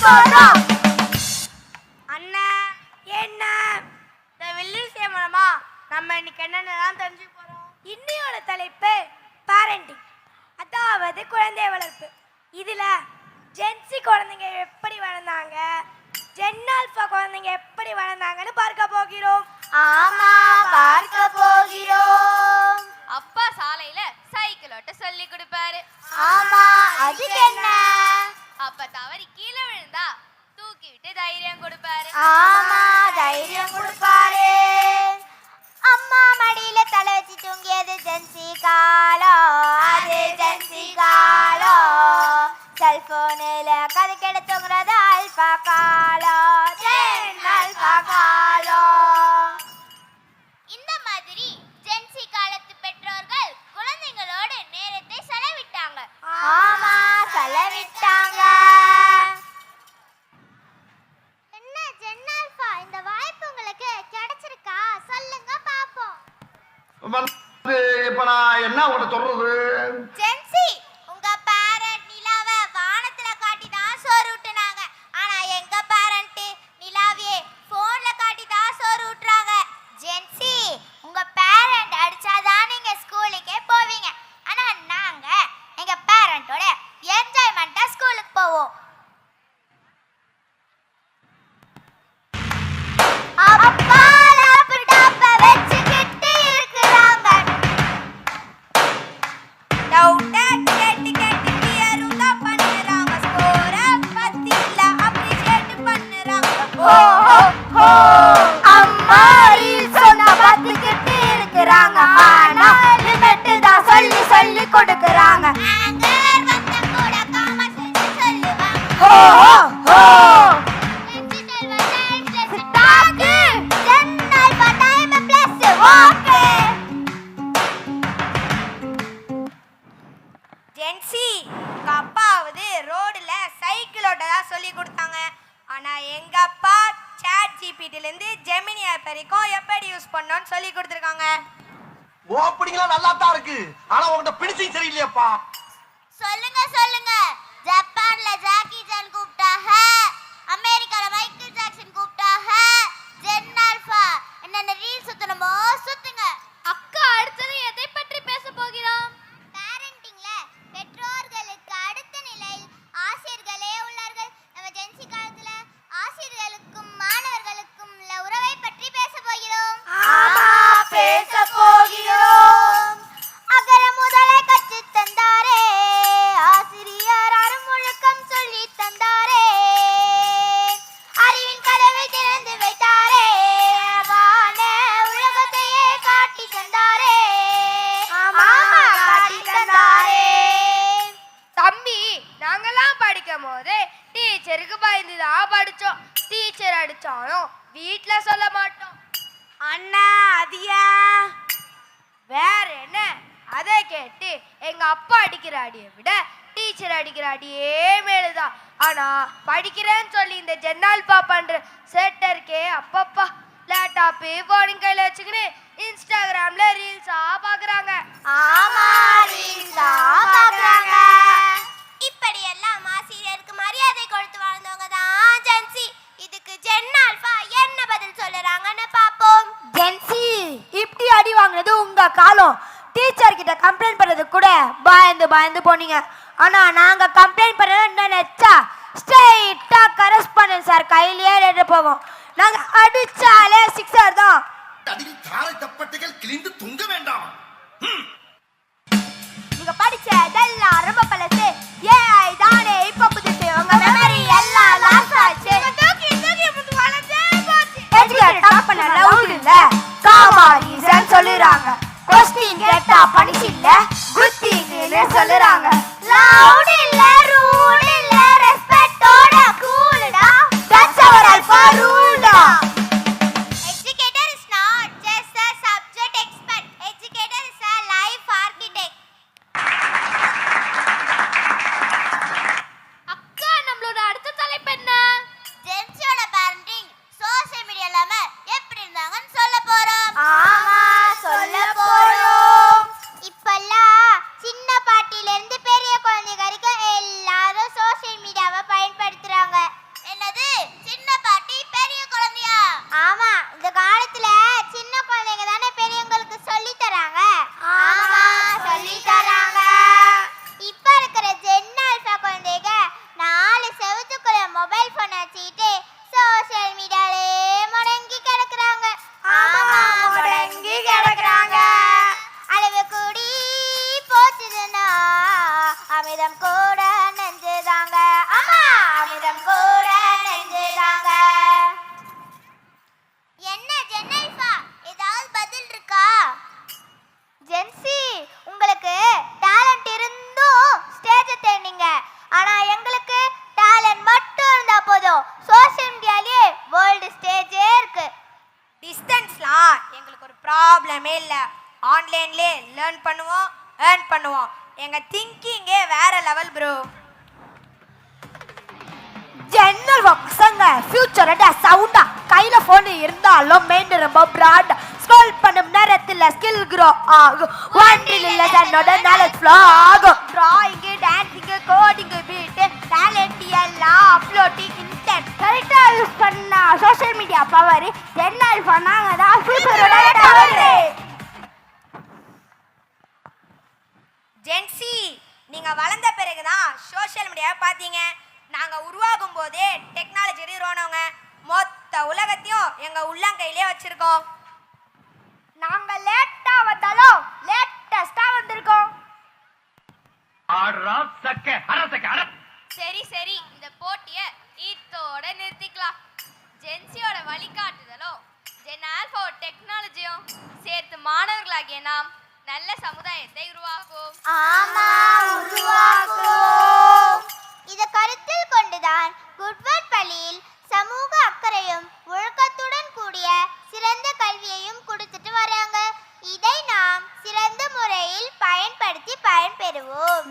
போறோம். அண்ணா என்ன இந்த வெள்ளிசை மூலமா நம்ம இன்னைக்கு என்னென்னலாம் தெரிஞ்சு போறோம். இன்னையோட தலைப்பு பேரண்டிங், அதாவது குழந்தை வளர்ப்பு. இதுல ஜென்சி குழந்தைங்க எப்படி வளர்ந்தாங்க, ஜென் ஆல்பா குழந்தைங்க எப்படி வளர்ந்தாங்கன்னு பார்க்க போகிறோம். ஆமா, பார்க்க போகிறோம். அப்பா சாலையில சைக்கிள் ஓட்ட சொல்லி கொடுப்பாரு. ஆமா, அதுக்கு என்ன? அப்ப தவறி கீழே விழுந்தா தூக்கி விட்டு தைரியம் கொடுப்பாரு. ஆமா, தைரியம் கொடுப்பாரு. அம்மா மடியில தலை வச்சு தூங்கியது ஜென்சி காலம், அது ஜென்சி காலம். செல்போனில கதை கெட தூங்குறது ஆல்பா காலம், ஜென் ஆல்பா காலம். இந்த மாதிரி ஜென்சி காலத்து பெற்றோர்கள் குழந்தைகளோடு நேரத்தை செலவிட்டாங்க. ஆமா, செலவிட்டாங்க. என்ன ஜென் ஆல்பா, இந்த வாய்ப்பு உங்களுக்கு கிடைச்சிருக்கா? சொல்லுங்க பாப்போம். இப்ப நான் என்ன உங்களை சொல்றது? ஜென்சி, உங்க பேரண்ட் நிலாவை வானத்துல காட்டி தான் சோறு ஊட்டுனாங்க. ஆனா எங்க பேரண்ட் நிலாவையே போன்ல காட்டி தான் சோறு ஊட்டுறாங்க. ஜென்சி, உங்க பேரண்ட் அடிச்சாதான் நீங்க ஸ்கூலுக்கே போவீங்க. ஆனா நாங்க எங்க பேரண்டோட என்ஜாய்மெண்டா ஸ்கூலுக்கு போவோம். அப்பா லேப்டாப்ப வச்சுக்கிட்டு இருக்குறாங்க. டவுட்டா கேட்டு கேட்டு கிளியரும் தான் பண்ணுறாங்க. ஸ்கோர பத்தில அப்ரிஷியேட் பண்ணுறாங்க. ஓ ஓ ஓ, அம்மா ரீல்ஸ் சொன்னா பார்த்துக்கிட்டு இருக்குறாங்க. ஆனா லிமிட் தான் சொல்லி சொல்லி கொடுக்குறாங்க. ஆங்கர் வந்த கூட காமா செஞ்சு சொல்லுவாங்க. ஓ ஓ ஓ, டிஜிட்டல் வலைஸ் ஸ்டாக் ஜென்னல் டைம் பிளஸ் ஓகே. ஜென்சி, உங்க அப்பாவது ரோடுல சைக்கிள் ஓட்ட தான் சொல்லி கொடுத்தாங்க. ஆனா எங்க அப்பா சாட் ஜிபிடில இருந்து ஜெமினி ஆப் வரைக்கும் எப்படி யூஸ் பண்ணணும்னு சொல்லி கொடுத்துருக்காங்க. ஓப்பனிங்லாம் நல்லா தான் இருக்கு, ஆனா உங்ககிட்ட பினிஷிங் சரியில்லையாப்பா. சொல்லுங்க சொல்லுங்க. ஜப்பான்ல ஜாக்கி சான் கூப்பிட்டாங்க, அமெரிக்கால மைக்கேல் ஜாக்சன் கூப்பிட்டாங்க. ஜென் ஆல்பா என்னென்ன ரீல் சுத்தணுமோ சுத்துங்க. அக்கா அடுத்தது எதை பற்றி பேச போகிறோம்? பேரண்டிங்ல பெற்றோர்களுக்கு அடுத்த நிலையில் ஆசிரியர்களே உள்ளார்கள். நம்ம ஜென்சி காலத்துல ஆசிரியர்களுக்கும் மாணவர்களுக்கும் உள்ள உறவை பற்றி பேச போகிறோம். ஆமா, பேச போகிறோம். அகர முதலை கற்று தந்தாரே ஆசிரியர், அருமுழக்கம் சொல்லி தந்தாரே, அறிவின் கதவை திறந்து வைத்தாரே, வான உலகத்தையே காட்டி தந்தாரே. ஆமா, காட்டி தந்தாரே. தம்பி, நாங்கெல்லாம் படிக்கும் போது டீச்சருக்கு பயந்து தான் படிச்சோம். டீச்சர் அடிச்சாலும் வீட்ல சொல்ல மாட்டோம். அண்ணா, அதியா வேற என்ன? அதை கேட்டு எங்க அப்பா அடிக்கிற அடியை விட டீச்சர் அடிக்கிற அடியே மேலுதான். ஆனா படிக்கிறேன்னு சொல்லி இந்த ஜென்னால்பா பண்ற சேட்டருக்கே அப்பப்பா லேப்டாப்பு போனிங் கையில வச்சுக்கின்னு இன்ஸ்டாகிராம்ல ரீல்ஸா பாக்குறாங்க. ஆமா, ரீல்ஸா பார்க்கறாங்க. இப்படி எல்லாம் ஆசிரியருக்கு மரியாதை கொடுத்து வாழ்ந்தவங்க தான் ஜென்சி. இதுக்கு ஜென் ஆல்பா என்ன பதில் சொல்லுறாங்கன்னு பாப்போம். ஜென்சி, இப்படி அடி வாங்குனது உங்க காலம். டீச்சர் கிட்ட கம்ப்ளைண்ட் பண்றது கூட பயந்து பயந்து போனீங்க. ஆனா நாங்க கம்ப்ளைண்ட் பண்ணணும்னு நினைச்சா ஸ்ட்ரெயிட்டா கரஸ்பாண்டன்ட் சார் கையிலேயே எடுத்து போவோம். நாங்க அடிச்சாலே சிக்ஸர் தான். அடியில் தாரை தப்பட்டைகள் கிழிந்து துங்க வேண்டாம். நீங்க படிச்சதெல்லாம் ரொம்ப பழசு. ஏஐ தானே இப்ப புதுசு. உங்க மெமரி எல்லாம் லாஸ் ஆச்சு. டாப் பண்ண லவுட் இல்ல, காமா ரீசன் சொல்லுறாங்க. கொஸ்டின் கேட்டா பனிஷ் இல்ல, குத்திங்கன்னு சொல்லுறாங்க. லவுட் இல்ல, ரூல் இல்ல, ரெஸ்பெக்ட்டோட கூல்டா. That's our alpha rule da. Educator is not just a subject expert. Educator is a life architect. அக்கா, நம்மளோட அடுத்த தலைப்பு என்ன? ஜென்சியோட பேரண்டிங் சோஷியல் மீடியா இல்லாம எப்படி இருந்தாங்கன்னு சொல்ல போறோம். ஆமா, சொல்ல போறோம். இப்பெல்லாம் சின்ன பாட்டில இருந்து பெரிய குழந்தை வரைக்கும் ப்ராப்ளமே இல்லை. ஆன்லைன்லே லேர்ன் பண்ணுவோம், ஏர்ன் பண்ணுவோம். எங்க திங்கிங்கே வேற லெவல் ப்ரோ. ஜென்னல் பசங்க ஃபியூச்சரோட சவுண்டா கையில போன் இருந்தாலும் மைண்ட் ரொம்ப பிராட். ஸ்க்ரோல் பண்ணும் நேரத்துல ஸ்கில் க்ரோ ஆகும். ஒன்றில் இல்ல தன்னோட நாலேஜ் ஃப்ளோ ஆகும். Drawing, dancing, coding, beat, talent எல்லாம் அப்லோட் இன்ஸ்டன்ட். கரெக்டா யூஸ் பண்ணா சோஷியல் மீடியா பவர். ஜென்னல் பண்ணாங்க தான் ஃபியூச்சரோட பவர். ஜென்சி, நீங்க வளர்ந்த பிறகுதான் சோஷியல் மீடியாவை பார்த்தீங்க. நாங்க உருவாகும் போதே டெக்னாலஜி ரோனவங்க. மொத்த உலகத்தையும் எங்க உள்ளங்கையிலே வச்சிருக்கோம். நாங்க லேட்டா வந்தாலும் லேட்டஸ்டா வந்திருக்கோம். சரி சரி, இந்த போட்டிய இதோட நிறுத்திக்கலாம். ஜென்சியோட வழிகாட்டுதலும் ஜென் ஆல்பா டெக்னாலஜியும் சேர்த்து மாணவர்களாகிய நாம் நல்ல சமுதாயத்தை உருவாக்கும். ஆமா, உருவாக்கும். இதை கருத்தில் கொண்டுதான் குட்வர்ட் பள்ளியில் சமூக அக்கறையும் ஒழுக்கத்துடன் கூடிய சிறந்த கல்வியையும் கொடுத்துட்டு வராங்க. இதை நாம் சிறந்த முறையில் பயன்படுத்தி பயன்பெறுவோம்.